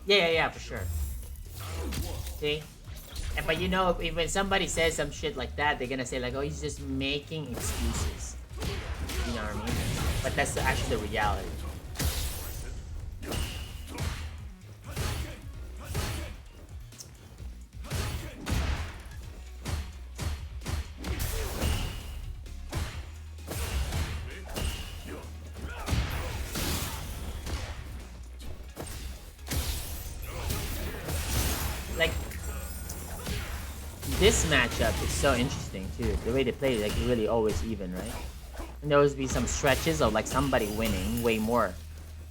Yeah, for sure. See? But you know, if when somebody says some shit like that, they're gonna say like, oh, he's just making excuses. You know what I mean? But that's actually the reality. Like, this matchup is so interesting too. The way they play it, like really always even, right? And there will be some stretches of like somebody winning way more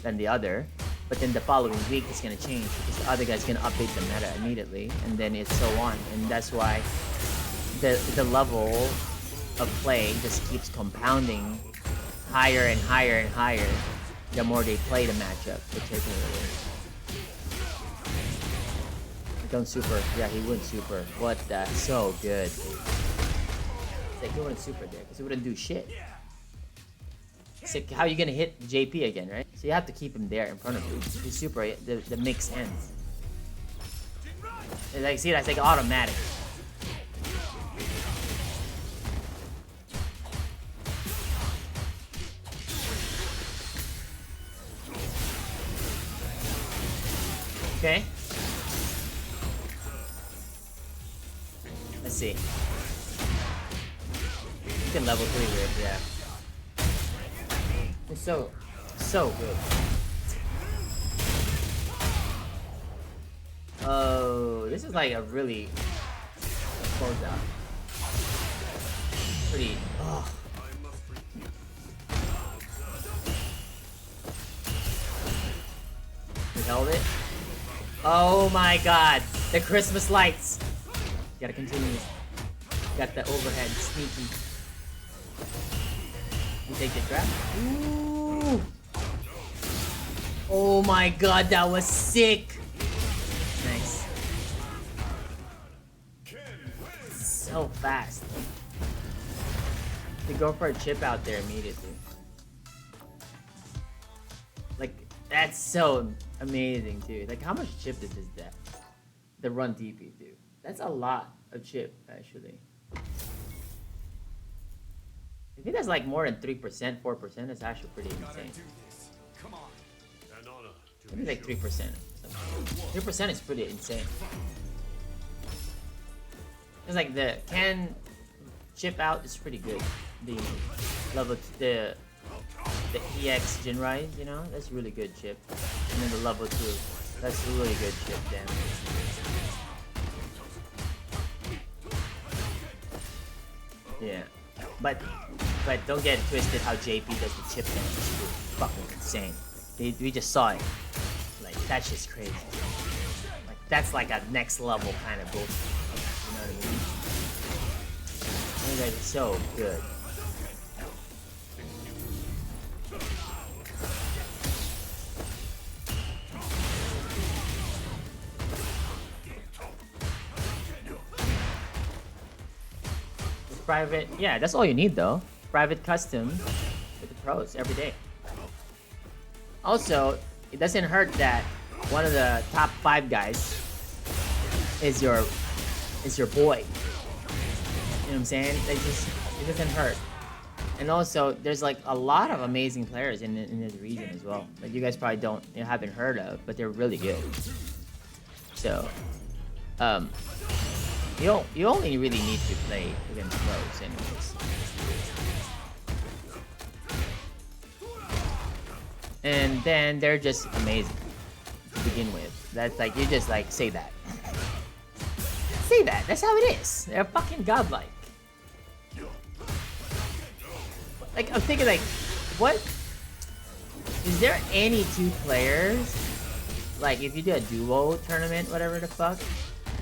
than the other, but then the following week it's gonna change because the other guy's gonna update the meta immediately, and then it's so on. And that's why the level of play just keeps compounding higher and higher and higher the more they play the matchup, particularly. Don't super. Yeah, he wouldn't super. What the? So good. It's like he wouldn't super there because he wouldn't do shit. It's like, how are you gonna hit JP again, right? So you have to keep him there in front of you. The super, the mix ends. And like, see, that's like automatic. Okay. Let's see. You can level 3 here, yeah. It's so good. Oh, this is like a really close out. Pretty. Oh. We held it. Oh my god, the Christmas lights. You gotta continue. Got the overhead, sneaky. You take the trap. Ooh. Oh my god, that was sick. Nice. So fast. They go for a chip out there immediately. Like, that's so amazing, dude. Like, how much chip does that? The run DP, dude. That's a lot of chip, actually. If he does like more than 3%, 4%, that's actually pretty insane. Maybe like 3%. 3% is pretty insane. It's like the can chip out is pretty good. The level, the EX Jinrai, you know, that's really good chip. And then the level 2, that's really good chip damage. Yeah, but don't get it twisted how JP does the chip damage. It's fucking insane. We just saw it. Like, that's just crazy. Like, that's like a next level kind of bullshit. You know what I mean? You guys are so good. Private, yeah, that's all you need though. Private custom with the pros every day. Also, it doesn't hurt that one of the top 5 guys is your boy. You know what I'm saying? It doesn't hurt. And also, there's like a lot of amazing players in this region as well. Like you guys probably haven't heard of, but they're really good. So, you only really need to play against pros anyways. And then they're just amazing to begin with. That's like, you just like say that. Say that, that's how it is. They're fucking godlike. Like, I'm thinking like, what? Is there any 2 players, like if you do a duo tournament, whatever the fuck,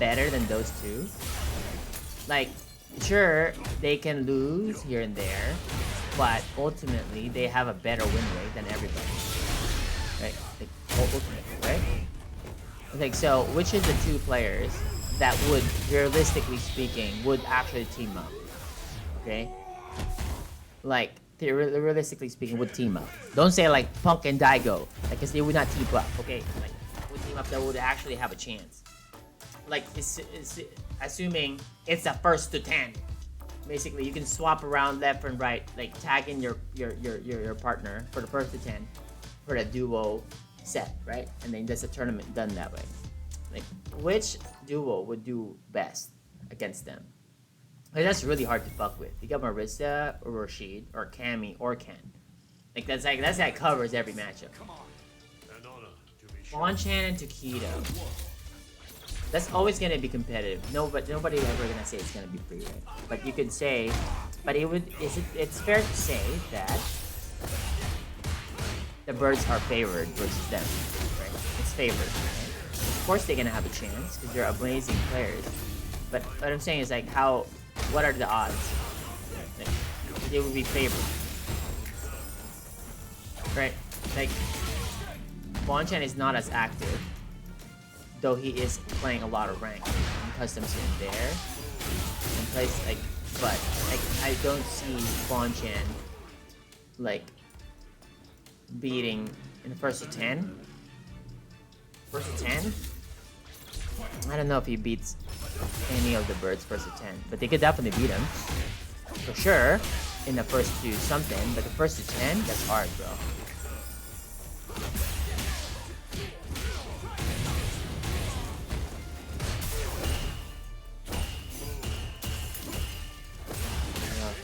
better than those 2? Like, sure, they can lose here and there, but ultimately they have a better win rate than everybody, right? Like, ultimately, right? Like, so which is the 2 players that would, realistically speaking, would actually team up? Okay, like realistically speaking, would team up. Don't say like Punk and Daigo, like, cause they would not team up. Okay, like would team up that would actually have a chance. Like, it's assuming it's a first to 10. Basically, you can swap around left and right, like tagging your partner for the first to 10 for the duo set, right? And then there's a tournament done that way. Like, which duo would do best against them? Like, that's really hard to fuck with. You got Marissa or Rashid or Cammy or Ken. Like that's covers every matchup. Fchamp and Takeru. That's always gonna be competitive. Nobody's ever gonna say it's gonna be free, right? But you could say, but it's fair to say that the birds are favored versus them, right? It's favored. Right? Of course they're gonna have a chance because they're amazing players. But what I'm saying is like what are the odds? Like, they would be favored, right? Like Fchamp is not as active, though he is playing a lot of rank and customs here and there, and plays like, but like I don't see Fchamp like beating in the first to 10. First to 10? I don't know if he beats any of the birds first to 10, but they could definitely beat him for sure in the first to something. But the first to 10, that's hard, bro.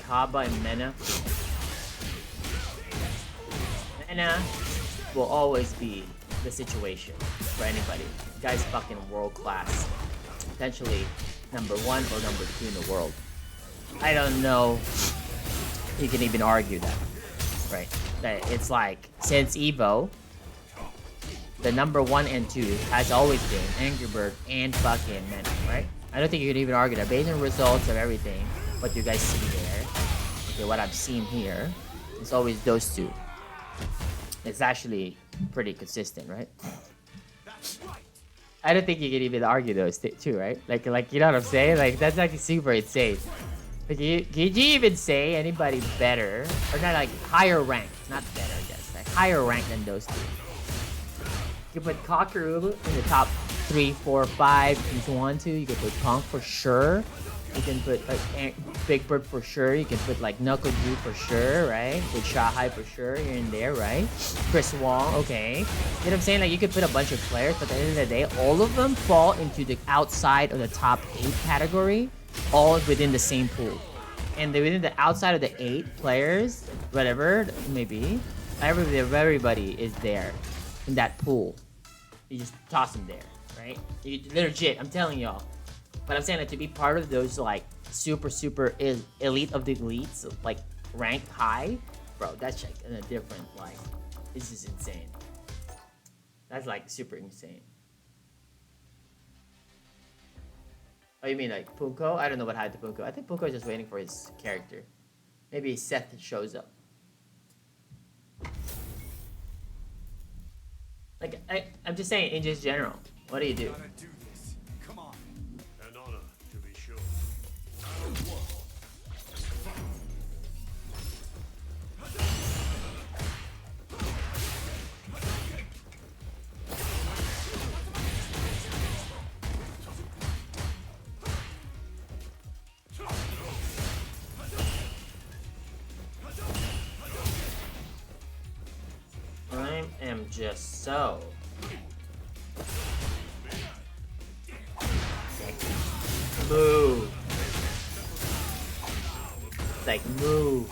Kaba and Mena. Mena will always be the situation for anybody. The guy's fucking world class. Potentially number 1 or number 2 in the world. I don't know if you can even argue that. Right? That it's like, since Evo, the number 1 and 2 has always been Angrybird and fucking Mena, right? I don't think you can even argue that based on results of everything, what you guys see there, okay, what I've seen here, it's always those two. It's actually pretty consistent, right? I don't think you can even argue those two, right? Like you know what I'm saying? Like, that's actually super insane. Like, could you even say anybody better, or not, like higher rank, not better, I guess, like higher rank than those two? You could put Kakeru in the top 3, 4, 5 if you want to. You could put Punk for sure. You can put like Big Bird for sure. You can put like Knuckle Ju for sure, right? With Shahai for sure. You're in there, right? Chris Wong, okay. You know what I'm saying? Like, you could put a bunch of players, but at the end of the day, all of them fall into the outside of the top 8 category, all within the same pool. And within the outside of the 8 players, whatever it may be, everybody is there in that pool. You just toss them there, right? Legit, I'm telling y'all. But I'm saying that to be part of those like super elite of the elites, like ranked high, bro, that's like in a different, like, this is insane. That's like super insane. Oh, you mean like Punko? I don't know what happened to Punko. I think Punko is just waiting for his character. Maybe Seth shows up. Like, I'm just saying in just general. What do you do? I am just so move. Like, move.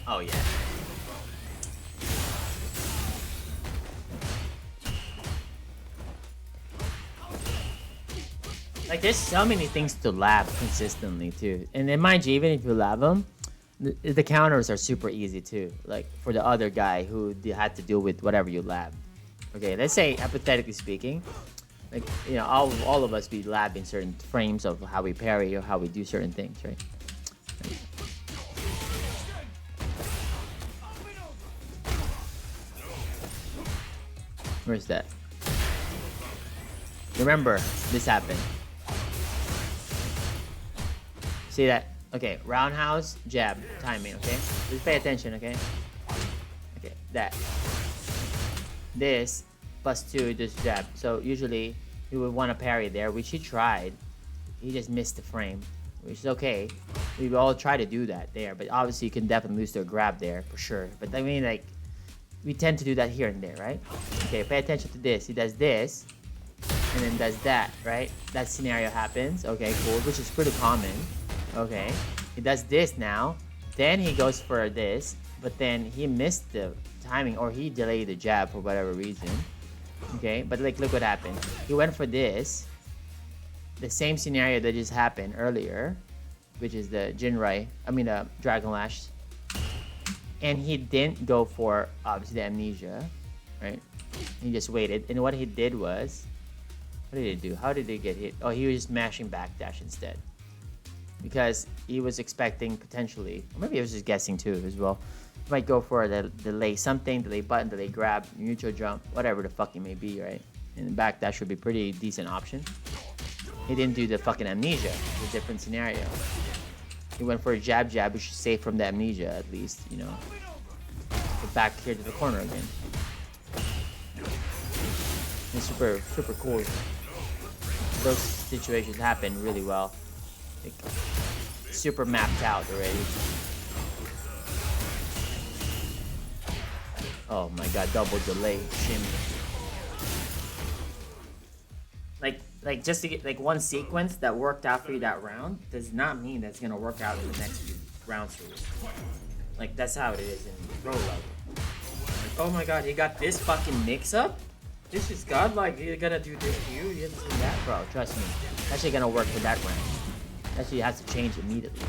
Oh yeah. Like, there's so many things to lab consistently too, and then mind you, even if you lab them, the counters are super easy too. Like for the other guy who had to deal with whatever you lab. Okay, let's say hypothetically speaking, like, you know, all of us be labbing certain frames of how we parry or how we do certain things, right? Where's that? Remember, this happened. See that? Okay, roundhouse, jab, timing, okay? Just pay attention, okay? Okay. that. This +2 this jab. So usually he would want to parry there, which he tried. He just missed the frame, which is okay. We all try to do that there, but obviously you can definitely lose to a grab there for sure. But I mean, like, we tend to do that here and there, right? Okay, pay attention to this. He does this, and then does that, right? That scenario happens. Okay, cool, which is pretty common. Okay, he does this now. Then he goes for this, but then he missed the timing, or he delayed the jab for whatever reason. Okay, but like, look what happened. He went for this. The same scenario that just happened earlier, which is the Dragon Lash. And he didn't go for, obviously, the amnesia, right? He just waited. And what he did was, what did he do? How did he get hit? Oh, he was just mashing backdash instead. Because he was expecting potentially, or maybe he was just guessing too as well. He might go for the delay something, delay button, delay grab, neutral jump, whatever the fuck it may be, right? And the backdash would be a pretty decent option. He didn't do the fucking amnesia. It's a different scenario. He went for a jab, which is safe from the amnesia at least, you know. But back here to the corner again. It's super, super cool. Those situations happen really well. Like, super mapped out already. Oh my god, double delay, shimmy. Like just to get like one sequence that worked out for you that round does not mean that's gonna work out in the next few rounds for you. Like, that's how it is in pro level. Like, oh my god, he got this fucking mix up? This is godlike. He's gonna do this to you? You haven't seen that, bro. Trust me. That's actually gonna work for that round. Actually, has to change immediately.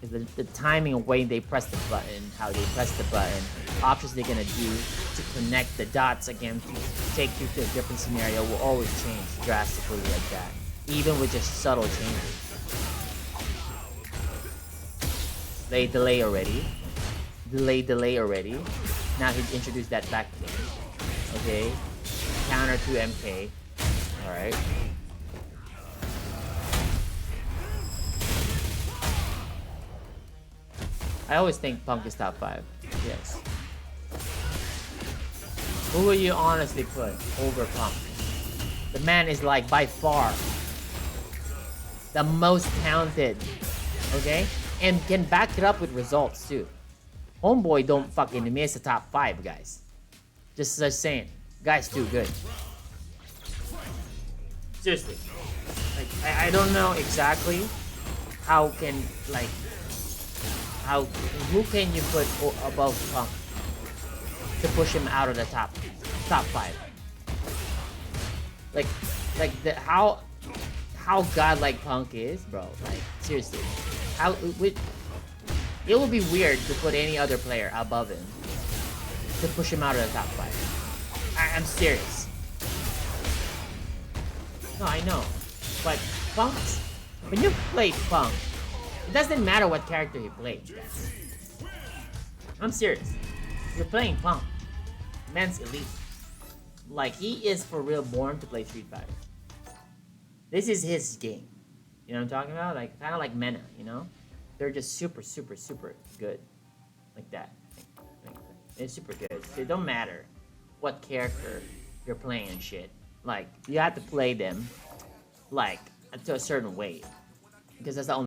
Because the timing of when they press the button, how they press the button, options they're gonna do to connect the dots again to take you to a different scenario will always change drastically like that. Even with just subtle changes. Delay already. Delay already. Now he introduced that back again. Okay. Counter to MK. Alright. I always think Punk is top 5. Yes. Who will you honestly put over Punk? The man is like by far the most talented. Okay? And can back it up with results too. Homeboy don't fucking miss the top 5, guys. Just saying. Guy's too good. Seriously. Like, I don't know exactly how can, like, who can you put above Punk to push him out of the top 5? Like how godlike Punk is, bro. Like, seriously, it would be weird to put any other player above him to push him out of the top 5. I'm serious. No, I know, but Punk's, when you play Punk, it doesn't matter what character he plays, guys. I'm serious. You're playing Punk. Man's elite. Like, he is for real born to play Street Fighter. This is his game. You know what I'm talking about? Like, kind of like Mena, you know? They're just super, super, super good. Like that. It's super good. So it don't matter what character you're playing and shit. Like, you have to play them, like, to a certain way. Because that's the only